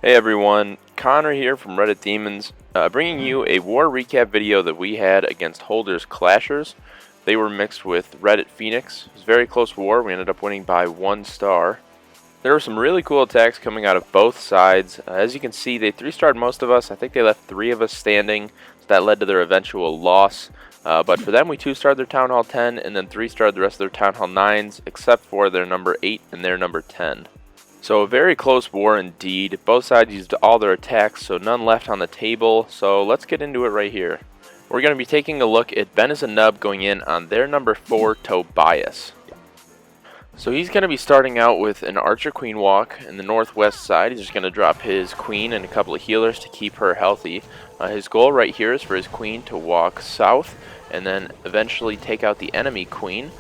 Hey everyone, Connor here from Reddit Demons, bringing you a war recap video that we had against Holder's Clashers. They were mixed with Reddit Phoenix. It was a very close war. We ended up winning by 1 star. There were some really cool attacks coming out of both sides. As you can see, they 3-starred most of us. I think they left 3 of us standing, so that led to their eventual loss. But for them, we 2-starred their Town Hall 10 and then 3-starred the rest of their Town Hall 9s, except for their number 8 and their number 10. So a very close war indeed. Both sides used all their attacks, so none left on the table. So let's get into it right here. We're going to be taking a look at Ben as a nub going in on their number 4, Tobias. So he's going to be starting out with an Archer Queen walk in the northwest side. He's just going to drop his Queen and a couple of healers to keep her healthy. His goal right here is for his Queen to walk south and then eventually take out the enemy Queen.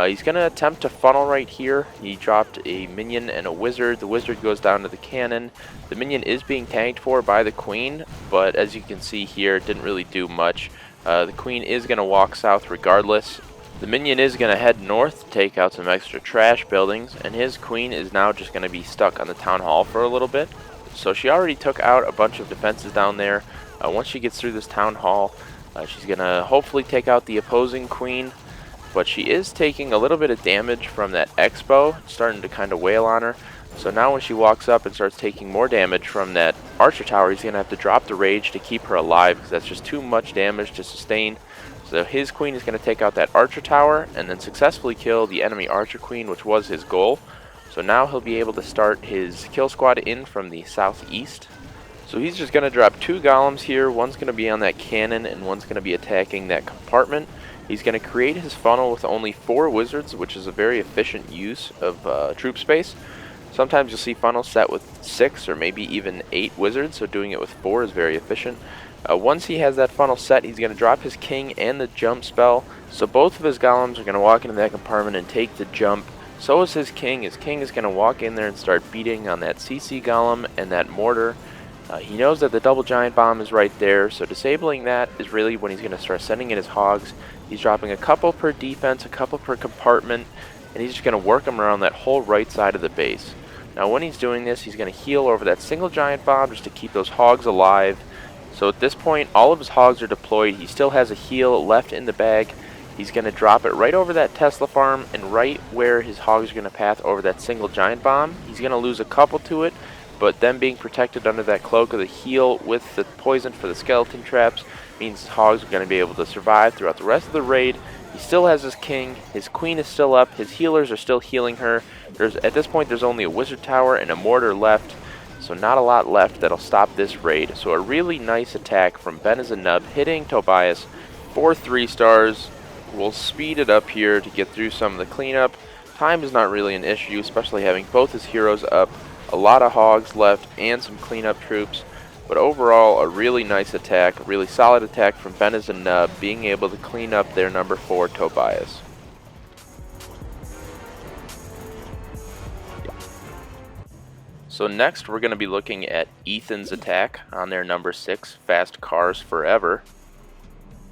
He's going to attempt to funnel right here. He dropped a minion and a wizard. The wizard goes down to the cannon. The minion is being tanked for by the Queen, but as you can see here, it didn't really do much. The Queen is going to walk south regardless. The minion is going to head north to take out some extra trash buildings, and his Queen is now just going to be stuck on the town hall for a little bit. So she already took out a bunch of defenses down there. Once she gets through this town hall, she's going to hopefully take out the opposing Queen. But she is taking a little bit of damage from that Expo, starting to kind of wail on her. So now when she walks up and starts taking more damage from that Archer Tower, he's going to have to drop the Rage to keep her alive, because that's just too much damage to sustain. So his Queen is going to take out that Archer Tower and then successfully kill the enemy Archer Queen, which was his goal. So now he'll be able to start his kill squad in from the southeast. So he's just going to drop 2 golems here. One's going to be on that cannon and one's going to be attacking that compartment. He's going to create his funnel with only 4 wizards, which is a very efficient use of troop space. Sometimes you'll see funnels set with 6 or maybe even 8 wizards, so doing it with 4 is very efficient. Once he has that funnel set, he's going to drop his king and the jump spell. So both of his golems are going to walk into that compartment and take the jump. So is his king. His king is going to walk in there and start beating on that CC golem and that mortar. He knows that the double giant bomb is right there, so disabling that is really when he's going to start sending in his hogs. He's dropping a couple per defense, a couple per compartment, and he's just going to work them around that whole right side of the base. Now when he's doing this, he's going to heal over that single giant bomb just to keep those hogs alive. So at this point, all of his hogs are deployed. He still has a heal left in the bag. He's going to drop it right over that Tesla farm, and right where his hogs are going to path over that single giant bomb. He's going to lose a couple to it, but them being protected under that cloak of the heal with the poison for the skeleton traps means his hogs are going to be able to survive throughout the rest of the raid. He still has his king, his queen is still up, his healers are still healing her. At this point, there's only a wizard tower and a mortar left, so not a lot left that'll stop this raid. So a really nice attack from Ben as a nub, hitting Tobias for 3 stars. We'll speed it up here to get through some of the cleanup. Time is not really an issue, especially having both his heroes up. A lot of hogs left and some cleanup troops, but overall a really nice attack, a really solid attack from Ben as a nub, being able to clean up their number 4 Tobias. So next we're going to be looking at Ethan's attack on their number 6 Fast Cars Forever.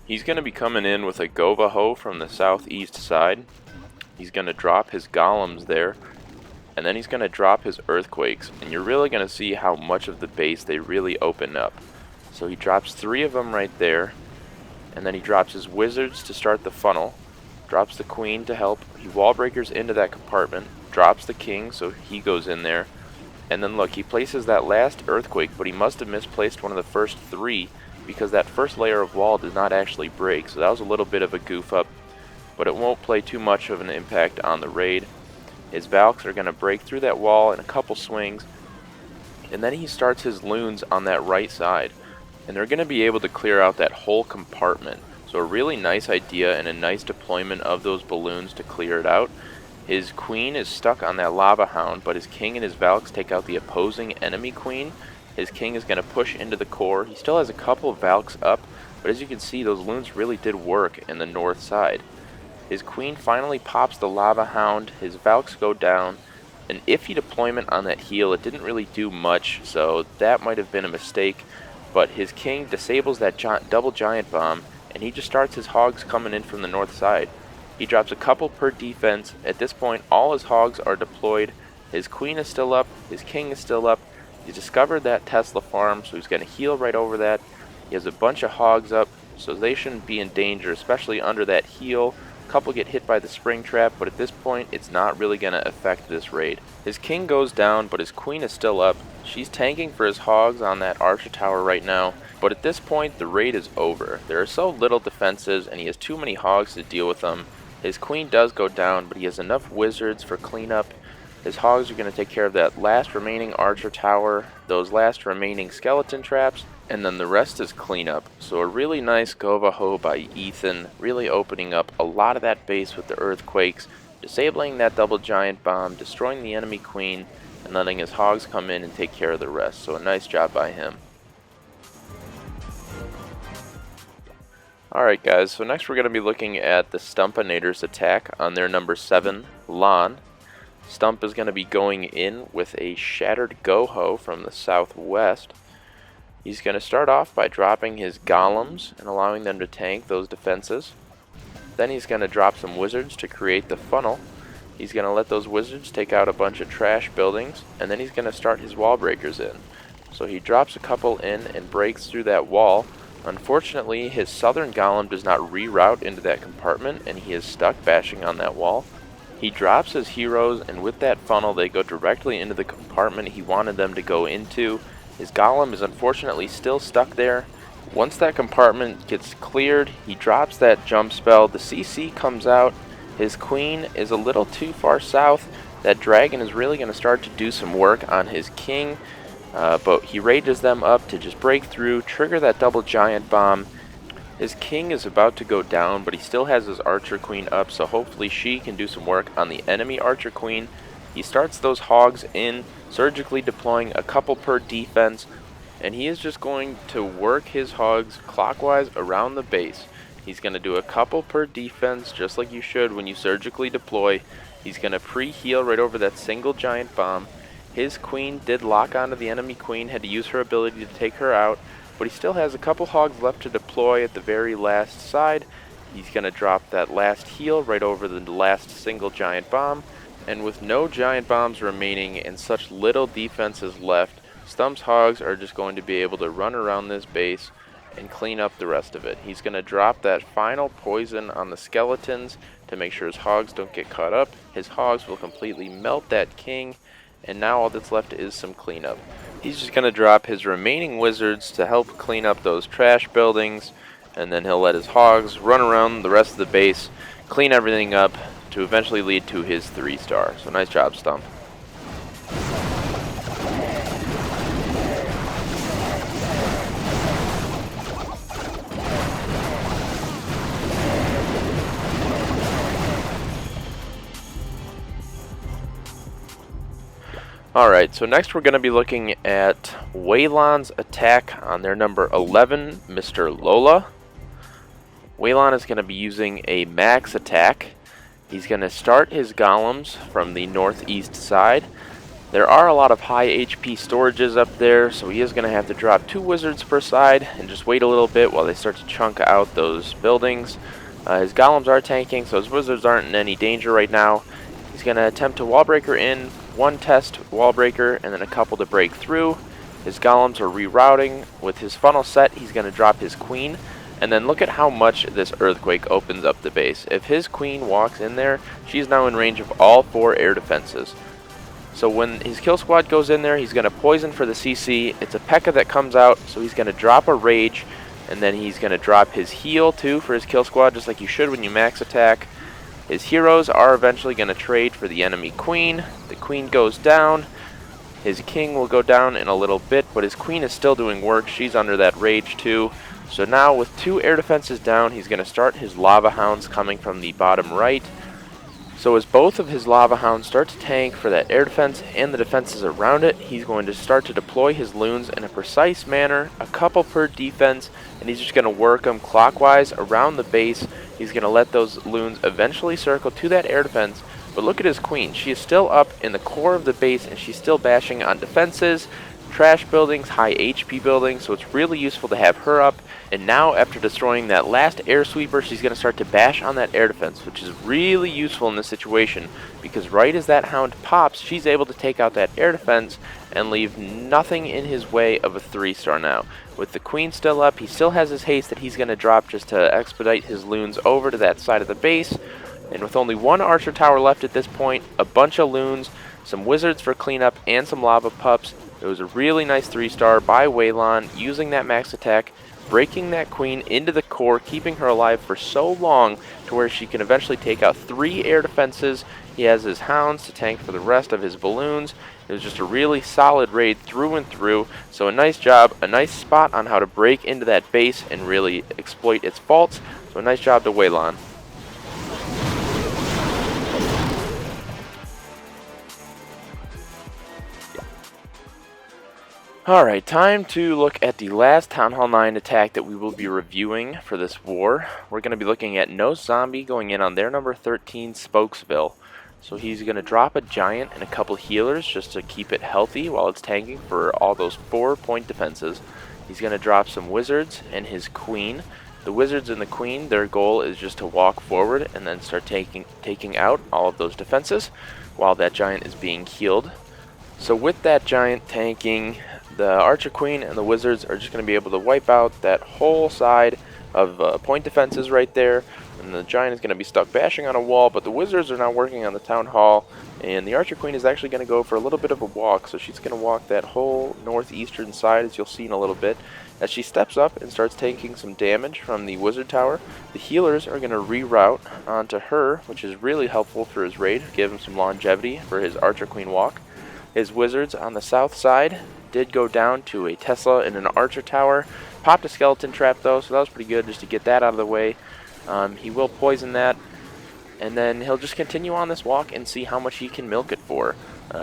He's going to be coming in with a Govaho from the southeast side. He's going to drop his golems there. And then he's going to drop his earthquakes, and you're really going to see how much of the base they really open up. So he drops 3 of them right there, and then he drops his wizards to start the funnel, drops the queen to help, he wall breakers into that compartment, drops the king so he goes in there, and then look, he places that last earthquake, but he must have misplaced one of the first 3 because that first layer of wall did not actually break, so that was a little bit of a goof up, but it won't play too much of an impact on the raid. His Valks are going to break through that wall in a couple swings, and then he starts his loons on that right side, and they're going to be able to clear out that whole compartment. So a really nice idea and a nice deployment of those balloons to clear it out. His queen is stuck on that lava hound, but his king and his Valks take out the opposing enemy queen. His king is going to push into the core. He still has a couple of Valks up, but as you can see, those loons really did work in the north side. His queen finally pops the lava hound, his Valks go down. An iffy deployment on that heal, it didn't really do much, so that might have been a mistake. But his king disables that double giant bomb, and he just starts his hogs coming in from the north side. He drops a couple per defense. At this point, all his hogs are deployed. His queen is still up, his king is still up, He discovered that Tesla farm, so he's going to heal right over that. He has a bunch of hogs up, so they shouldn't be in danger, especially under that heal. A couple get hit by the spring trap, but at this point, it's not really going to affect this raid. His king goes down, but his queen is still up. She's tanking for his hogs on that archer tower right now, but at this point, the raid is over. There are so little defenses, and he has too many hogs to deal with them. His queen does go down, but he has enough wizards for cleanup. His hogs are going to take care of that last remaining archer tower, those last remaining skeleton traps, and then the rest is cleanup. So a really nice Go-Va-Ho by Ethan, really opening up a lot of that base with the earthquakes, disabling that double giant bomb, destroying the enemy queen, and letting his hogs come in and take care of the rest. So a nice job by him. Alright guys, so next we're going to be looking at the Stumpinator's attack on their number 7, Lon. Stump is going to be going in with a Shattered Go-Ho from the southwest. He's going to start off by dropping his golems and allowing them to tank those defenses. Then he's going to drop some wizards to create the funnel. He's going to let those wizards take out a bunch of trash buildings, and then he's going to start his wall breakers in. So he drops a couple in and breaks through that wall. Unfortunately, his southern golem does not reroute into that compartment, and he is stuck bashing on that wall. He drops his heroes, and with that funnel they go directly into the compartment he wanted them to go into. His golem is unfortunately still stuck there. Once that compartment gets cleared, he drops that jump spell. The CC comes out. His queen is a little too far south. That dragon is really going to start to do some work on his king. But he rages them up to just break through, trigger that double giant bomb. His king is about to go down, but he still has his archer queen up, so hopefully she can do some work on the enemy archer queen. He starts those hogs in, surgically deploying a couple per defense, and he is just going to work his hogs clockwise around the base. He's going to do a couple per defense, just like you should when you surgically deploy. He's going to pre-heal right over that single giant bomb. His queen did lock onto the enemy queen, had to use her ability to take her out, but he still has a couple hogs left to deploy at the very last side. He's going to drop that last heal right over the last single giant bomb, and with no giant bombs remaining and such little defenses left, Stump's hogs are just going to be able to run around this base and clean up the rest of it. He's going to drop that final poison on the skeletons to make sure his hogs don't get caught up. His hogs will completely melt that king, and now all that's left is some cleanup. He's just going to drop his remaining wizards to help clean up those trash buildings, and then he'll let his hogs run around the rest of the base, clean everything up to eventually lead to his 3-star. So nice job, Stump. Alright, so next we're going to be looking at Waylon's attack on their number 11, Mr. Lola. Waylon is going to be using a max attack. He's going to start his golems from the northeast side. There are a lot of high HP storages up there, so he is going to have to drop 2 wizards per side and just wait a little bit while they start to chunk out those buildings. His golems are tanking, so his wizards aren't in any danger right now. He's going to attempt to wall breaker in, 1 test wall breaker, and then a couple to break through. His golems are rerouting. With his funnel set, he's going to drop his queen. And then look at how much this earthquake opens up the base. If his queen walks in there, she's now in range of all 4 air defenses. So when his kill squad goes in there, he's going to poison for the CC. It's a P.E.K.K.A that comes out, so he's going to drop a rage. And then he's going to drop his heal too for his kill squad, just like you should when you max attack. His heroes are eventually going to trade for the enemy queen. The queen goes down. His king will go down in a little bit, but his queen is still doing work. She's under that rage too. So now with 2 air defenses down, he's going to start his lava hounds coming from the bottom right. So as both of his lava hounds start to tank for that air defense and the defenses around it, he's going to start to deploy his loons in a precise manner, a couple per defense, and he's just going to work them clockwise around the base. He's going to let those loons eventually circle to that air defense. But look at his queen. She is still up in the core of the base, and she's still bashing on defenses. trash buildings, high HP buildings, so it's really useful to have her up. And now after destroying that last air sweeper, she's going to start to bash on that air defense, which is really useful in this situation, because right as that hound pops, she's able to take out that air defense and leave nothing in his way of a 3-star now. With the queen still up, he still has his haste that he's going to drop just to expedite his loons over to that side of the base. And with only one archer tower left at this point, a bunch of loons, some wizards for cleanup, and some lava pups, it was a really nice 3-star by Whale using that max attack, breaking that queen into the core, keeping her alive for so long to where she can eventually take out 3 air defenses. He has his hounds to tank for the rest of his balloons. It was just a really solid raid through and through. So a nice job, a nice spot on how to break into that base and really exploit its faults. So a nice job to Whale. Alright, time to look at the last Town Hall 9 attack that we will be reviewing for this war. We're going to be looking at No Zombie going in on their number 13 Spokesville. So he's going to drop a giant and a couple healers just to keep it healthy while it's tanking for all those 4-point defenses. He's going to drop some wizards and his queen. The wizards and the queen, their goal is just to walk forward and then start taking out all of those defenses while that giant is being healed. So with that giant tanking, the Archer Queen and the Wizards are just going to be able to wipe out that whole side of point defenses right there. And the Giant is going to be stuck bashing on a wall, but the Wizards are now working on the Town Hall. And the Archer Queen is actually going to go for a little bit of a walk, so she's going to walk that whole northeastern side, as you'll see in a little bit. As she steps up and starts taking some damage from the Wizard Tower, the healers are going to reroute onto her, which is really helpful for his raid, give him some longevity for his Archer Queen walk. His Wizards on the south side did go down to a Tesla and an Archer Tower. Popped a skeleton trap though, so that was pretty good just to get that out of the way. He will poison that, and then he'll just continue on this walk and see how much he can milk it for.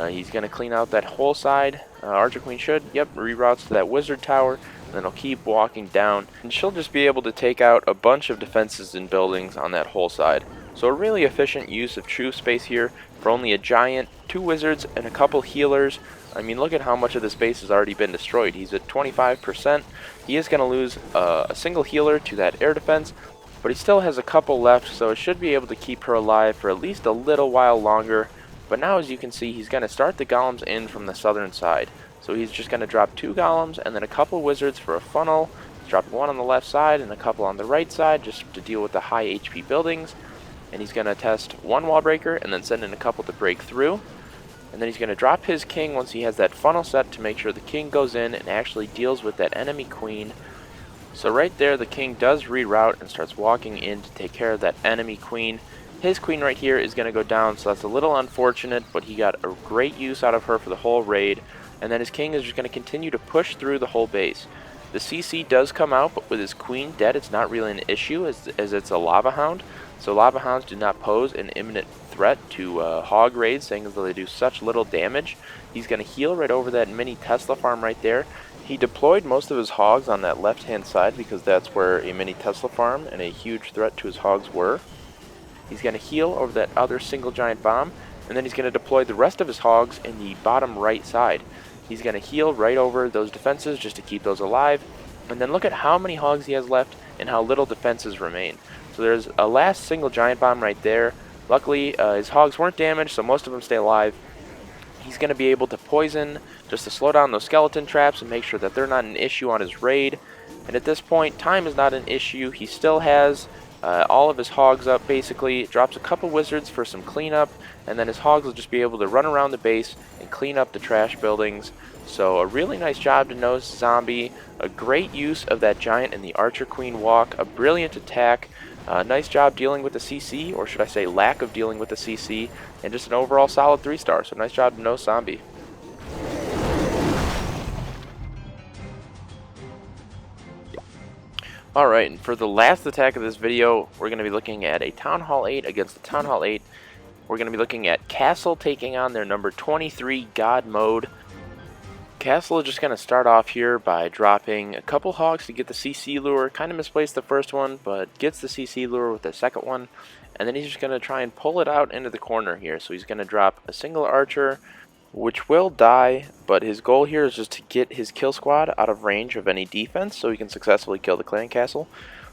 He's going to clean out that whole side. Archer Queen should, reroutes to that Wizard Tower, and then he'll keep walking down. And she'll just be able to take out a bunch of defenses and buildings on that whole side. So a really efficient use of true space here for only a giant, 2 wizards, and a couple healers. I mean, look at how much of this base has already been destroyed. He's at 25%. He is going to lose a single healer to that air defense, but he still has a couple left, so it should be able to keep her alive for at least a little while longer. But now, as you can see, he's going to start the golems in from the southern side. So he's just going to drop 2 golems and then a couple wizards for a funnel. He's dropped 1 on the left side and a couple on the right side just to deal with the high HP buildings. And he's going to test 1 wall breaker and then send in a couple to break through. And then he's going to drop his king once he has that funnel set to make sure the king goes in and actually deals with that enemy queen. So right there, the king does reroute and starts walking in to take care of that enemy queen. His queen right here is going to go down, so that's a little unfortunate, but he got a great use out of her for the whole raid. And then his king is just going to continue to push through the whole base. The CC does come out, but with his queen dead, it's not really an issue as it's a lava hound. So lava hounds do not pose an imminent threat to hog raids, saying that they do such little damage. He's going to heal right over that mini Tesla farm right there. He deployed most of his hogs on that left-hand side because that's where a mini Tesla farm and a huge threat to his hogs were. He's going to heal over that other single giant bomb, and then he's going to deploy the rest of his hogs in the bottom right side. He's going to heal right over those defenses just to keep those alive. And then look at how many hogs he has left and how little defenses remain. So there's a last single giant bomb right there. Luckily, his hogs weren't damaged, so most of them stay alive. He's going to be able to poison just to slow down those skeleton traps and make sure that they're not an issue on his raid. And at this point, time is not an issue. He still has all of his hogs up, basically. Drops a couple wizards for some cleanup, and then his hogs will just be able to run around the base and clean up the trash buildings. So a really nice job to No Zombie. A great use of that giant and the Archer Queen walk. A brilliant attack. Nice job dealing with the CC, or should I say lack of dealing with the CC, and just an overall solid 3-star. So nice job to No Zombie. Alright, and for the last attack of this video, we're going to be looking at a Town Hall 8 against the Town Hall 8. We're going to be looking at Castle taking on their number 23 God Mode. Castle is just going to start off here by dropping a couple hogs to get the CC lure. Kind of misplaced the first one, but gets the CC lure with the second one. And then he's just going to try and pull it out into the corner here. So he's going to drop a single archer, which will die, but his goal here is just to get his kill squad out of range of any defense so he can successfully kill the clan castle.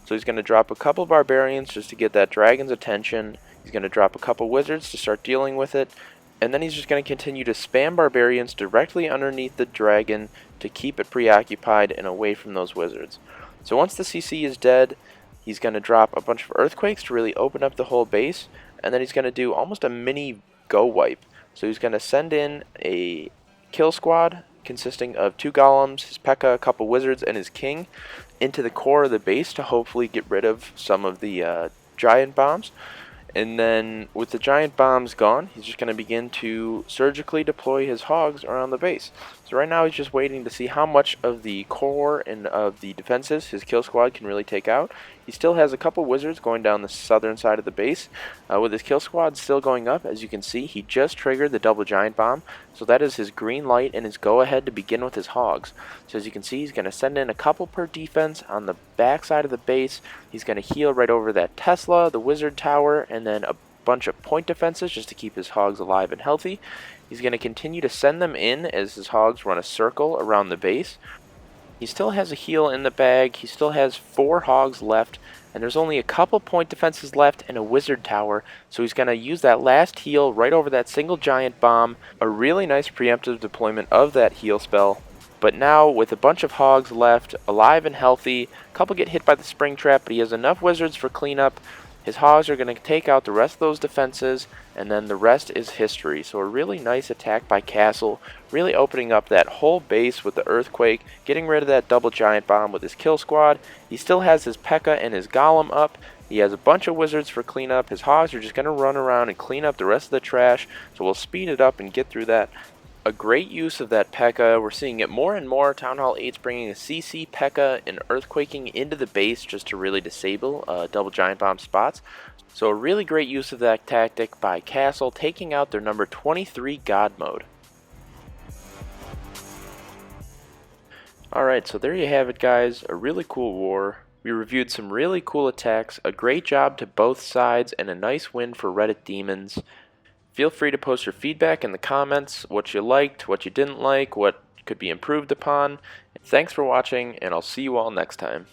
So he's going to drop a couple barbarians just to get that dragon's attention. He's going to drop a couple wizards to start dealing with it, and then he's just going to continue to spam barbarians directly underneath the dragon to keep it preoccupied and away from those wizards. So once the CC is dead, he's going to drop a bunch of earthquakes to really open up the whole base, and then he's going to do almost a mini go wipe. So he's going to send in a kill squad consisting of 2 golems, his P.E.K.K.A, a couple wizards, and his king into the core of the base to hopefully get rid of some of the giant bombs. And then with the giant bombs gone, he's just going to begin to surgically deploy his hogs around the base. So right now he's just waiting to see how much of the core and of the defenses his kill squad can really take out. He still has a couple wizards going down the southern side of the base. With his kill squad still going up, as you can see, he just triggered the double giant bomb. So that is his green light and his go ahead to begin with his hogs. So as you can see, he's going to send in a couple per defense on the back side of the base. He's going to heal right over that Tesla, the wizard tower, and then a bunch of point defenses just to keep his hogs alive and healthy. He's going to continue to send them in as his hogs run a circle around the base. He still has a heal in the bag. He still has 4 hogs left, and there's only a couple point defenses left and a wizard tower, so he's going to use that last heal right over that single giant bomb. A really nice preemptive deployment of that heal spell. But now, with a bunch of hogs left, alive and healthy, a couple get hit by the spring trap, but he has enough wizards for cleanup. His hogs are going to take out the rest of those defenses, and then the rest is history. So a really nice attack by Castle, really opening up that whole base with the earthquake, getting rid of that double giant bomb with his kill squad. He still has his P.E.K.K.A and his golem up. He has a bunch of wizards for cleanup. His hogs are just going to run around and clean up the rest of the trash, so we'll speed it up and get through that. A great use of that P.E.K.K.A. We're seeing it more and more. Town Hall 8's bringing a CC P.E.K.K.A. and earthquaking into the base just to really disable double giant bomb spots. So a really great use of that tactic by Castle, taking out their number 23 God mode. Alright, so there you have it, guys. A really cool war. We reviewed some really cool attacks, a great job to both sides, and a nice win for Reddit Demons. Feel free to post your feedback in the comments, what you liked, what you didn't like, what could be improved upon. Thanks for watching, and I'll see you all next time.